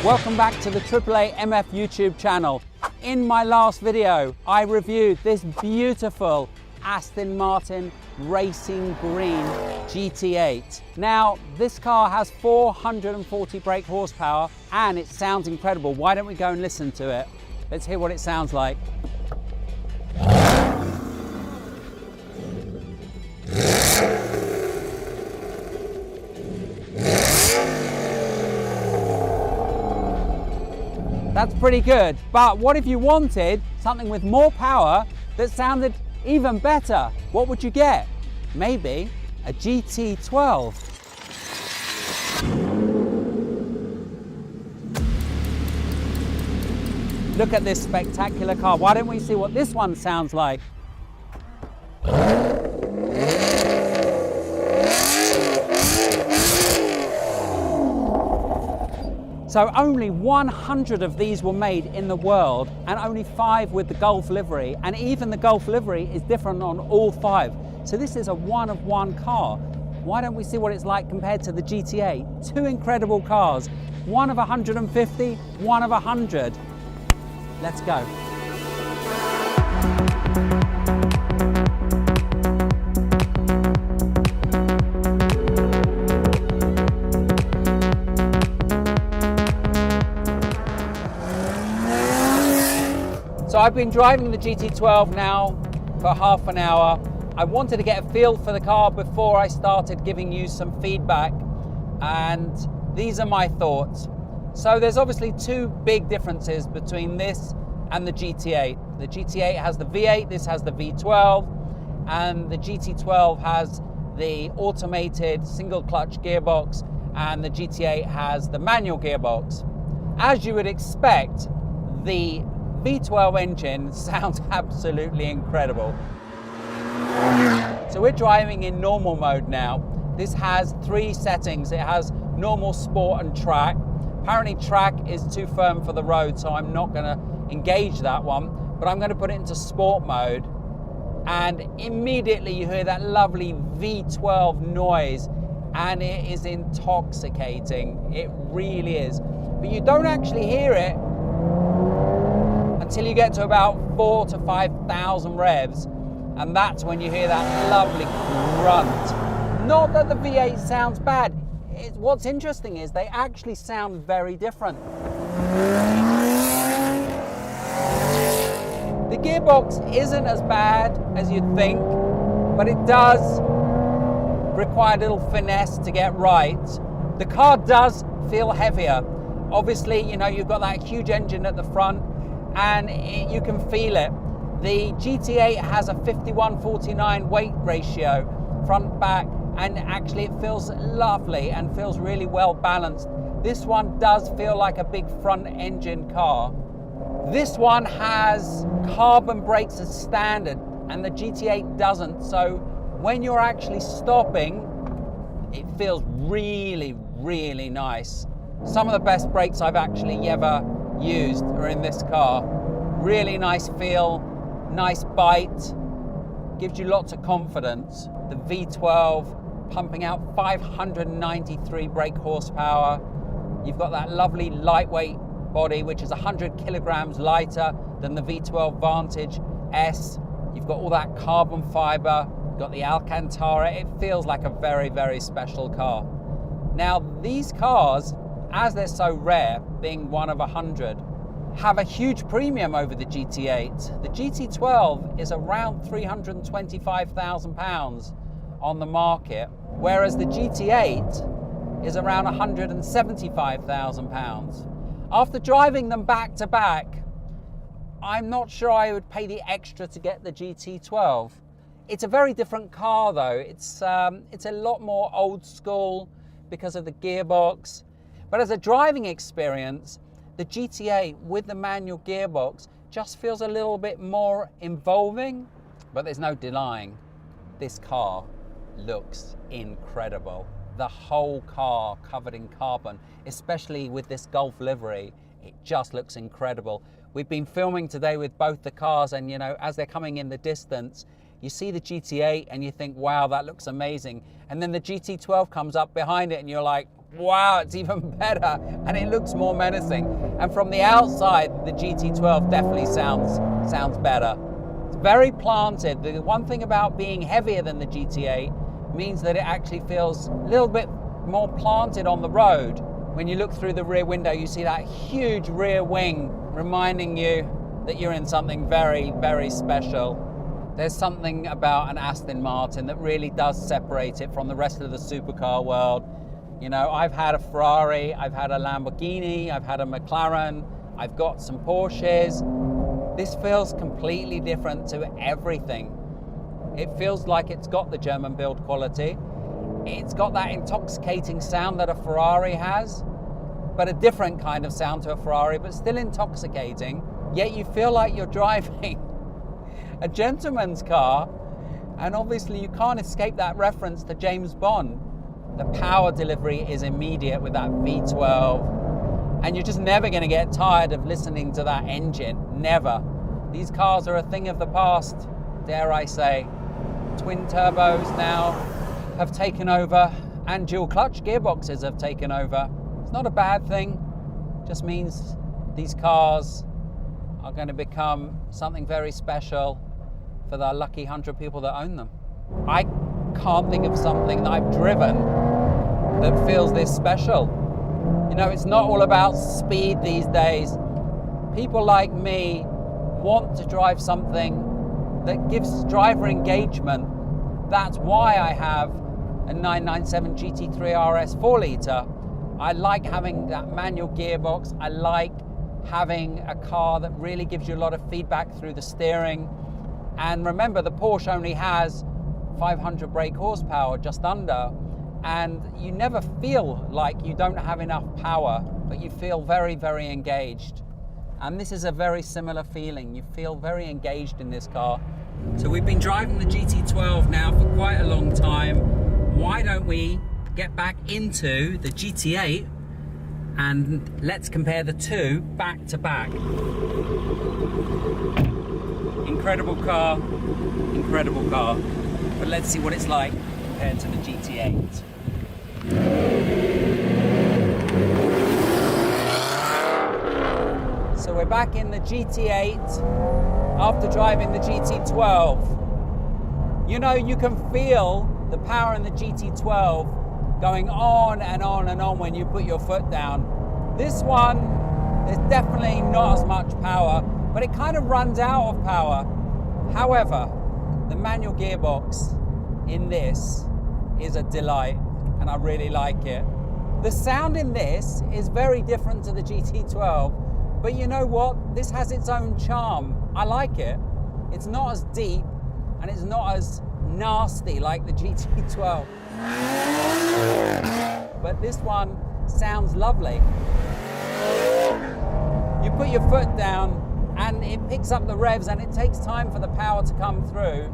Welcome back to the AAA MF YouTube channel. In my last video, I reviewed this beautiful Aston Martin Racing Green GT8. Now, this car has 440 brake horsepower and it sounds incredible. Why don't we go and listen to it? Let's hear what it sounds like. That's pretty good, but what if you wanted something with more power that sounded even better? What would you get? Maybe a GT12. Look at this spectacular car. Why don't we see what this one sounds like? So only 100 of these were made in the world and only 5 with the Gulf livery, and even the Gulf livery is different on all 5. So this is a one-of-one car. Why don't we see what it's like compared to the GT8? 2 incredible cars, one of 150, one of 100. Let's go. So I've been driving the GT12 now for half an hour. I wanted to get a feel for the car before I started giving you some feedback, and these are my thoughts. So there's obviously 2 big differences between this and the GT8. The GT8 has the V8, this has the V12, and the GT12 has the automated single clutch gearbox, and the GT8 has the manual gearbox. As you would expect, the V12 engine sounds absolutely incredible. So we're driving in normal mode now. This has 3 settings. It has normal, sport and track. Apparently track is too firm for the road, so I'm not going to engage that one, but I'm going to put it into sport mode, and immediately you hear that lovely V12 noise, and it is intoxicating. It really is. But you don't actually hear it until you get to about 4,000 to 5,000 revs, and that's when you hear that lovely grunt. Not that the V8 sounds bad. What's interesting is they actually sound very different. The gearbox isn't as bad as you'd think, but it does require a little finesse to get right. The car does feel heavier. Obviously, you know, you've got that huge engine at the front, and you can feel it. The GT8 has a 51-49 weight ratio, front back, and actually it feels lovely and feels really well balanced. This one does feel like a big front engine car. This one has carbon brakes as standard, and the GT8 doesn't, so when you're actually stopping, it feels really, really nice. Some of the best brakes I've actually ever used are in this car. Really nice feel, nice bite, gives you lots of confidence. The V12 pumping out 593 brake horsepower. You've got that lovely lightweight body, which is 100 kilograms lighter than the V12 Vantage S. You've got all that carbon fiber, you've got the Alcantara. It feels like a very, very special car. Now, these cars, as they're so rare, being one of 100, have a huge premium over the GT8. The GT12 is around £325,000 on the market, whereas the GT8 is around £175,000. After driving them back to back, I'm not sure I would pay the extra to get the GT12. It's a very different car though. It's a lot more old school because of the gearbox. But as a driving experience, the GT8 with the manual gearbox just feels a little bit more involving. But there's no denying, this car looks incredible. The whole car covered in carbon, especially with this Golf livery, it just looks incredible. We've been filming today with both the cars, and you know, as they're coming in the distance, you see the GT8 and you think, wow, that looks amazing. And then the GT12 comes up behind it and you're like, wow, it's even better. And it looks more menacing. And from the outside, the GT12 definitely sounds better. It's very planted. The one thing about being heavier than the GT8 means that it actually feels a little bit more planted on the road. When you look through the rear window, you see that huge rear wing reminding you that you're in something very, very special. There's something about an Aston Martin that really does separate it from the rest of the supercar world. You know, I've had a Ferrari, I've had a Lamborghini, I've had a McLaren, I've got some Porsches. This feels completely different to everything. It feels like it's got the German build quality. It's got that intoxicating sound that a Ferrari has, but a different kind of sound to a Ferrari, but still intoxicating. Yet you feel like you're driving a gentleman's car, and obviously you can't escape that reference to James Bond. The power delivery is immediate with that V12, and you're just never going to get tired of listening to that engine. Never. These cars are a thing of the past, dare I say. Twin turbos now have taken over, and dual clutch gearboxes have taken over. It's not a bad thing, just means these cars are going to become something very special for the lucky 100 people that own them. I can't think of something that I've driven that feels this special. You know, it's not all about speed these days. People like me want to drive something that gives driver engagement. That's why I have a 997 GT3 RS 4 litre. I like having that manual gearbox. I like having a car that really gives you a lot of feedback through the steering. And remember, the Porsche only has 500 brake horsepower, just under, and you never feel like you don't have enough power, but you feel very, very engaged. And this is a very similar feeling. You feel very engaged in this car. So we've been driving the GT12 now for quite a long time. Why don't we get back into the GT8 and let's compare the two back to back. Incredible car, but let's see what it's like compared to the GT8. So we're back in the GT8 after driving the GT12. You know, you can feel the power in the GT12 going on and on and on when you put your foot down. This one, there's definitely not as much power, but it kind of runs out of power. However, the manual gearbox in this is a delight, and I really like it. The sound in this is very different to the GT12, but you know what? This has its own charm. I like it. It's not as deep, and it's not as nasty like the GT12. But this one sounds lovely. You put your foot down and it picks up the revs, and it takes time for the power to come through,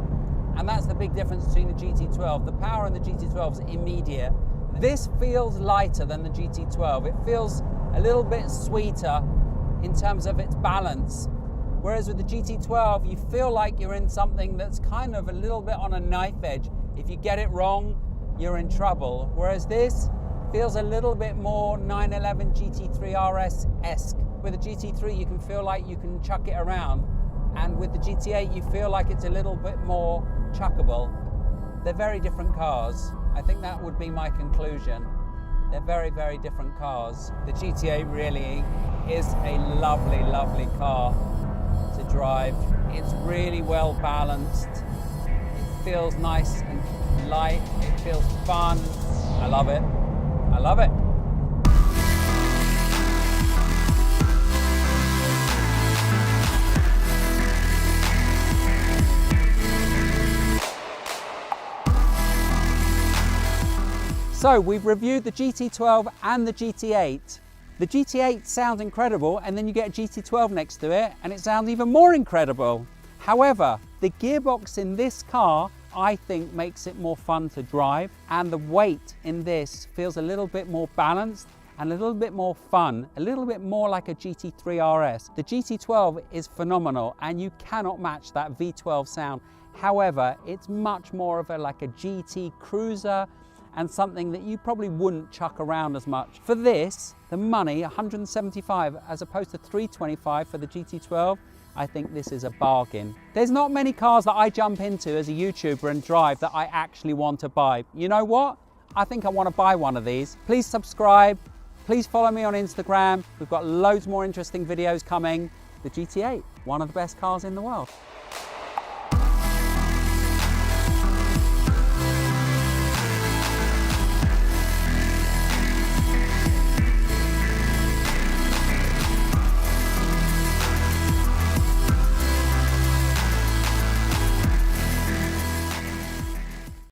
and that's the big difference between the GT12. The power in the GT12 is immediate. This feels lighter than the GT12. It feels a little bit sweeter in terms of its balance. Whereas with the GT12, you feel like you're in something that's kind of a little bit on a knife edge. If you get it wrong, you're in trouble. Whereas this feels a little bit more 911 GT3 RS-esque. With the GT3, you can feel like you can chuck it around. And with the GT8, you feel like it's a little bit more chuckable. They're very different cars. I think that would be my conclusion. They're very, very different cars. The GT8 really is a lovely, lovely car to drive. It's really well balanced. It feels nice and light. It feels fun. I love it. I love it. So we've reviewed the GT12 and the GT8. The GT8 sounds incredible, and then you get a GT12 next to it and it sounds even more incredible. However, the gearbox in this car I think makes it more fun to drive, and the weight in this feels a little bit more balanced and a little bit more fun, a little bit more like a GT3 RS. The GT12 is phenomenal and you cannot match that V12 sound. However, it's much more of like a GT cruiser and something that you probably wouldn't chuck around as much. For this, the money, 175 as opposed to 325 for the GT12, I think this is a bargain. There's not many cars that I jump into as a YouTuber and drive that I actually want to buy. You know what? I think I want to buy one of these. Please subscribe. Please follow me on Instagram. We've got loads more interesting videos coming. The GT8, one of the best cars in the world.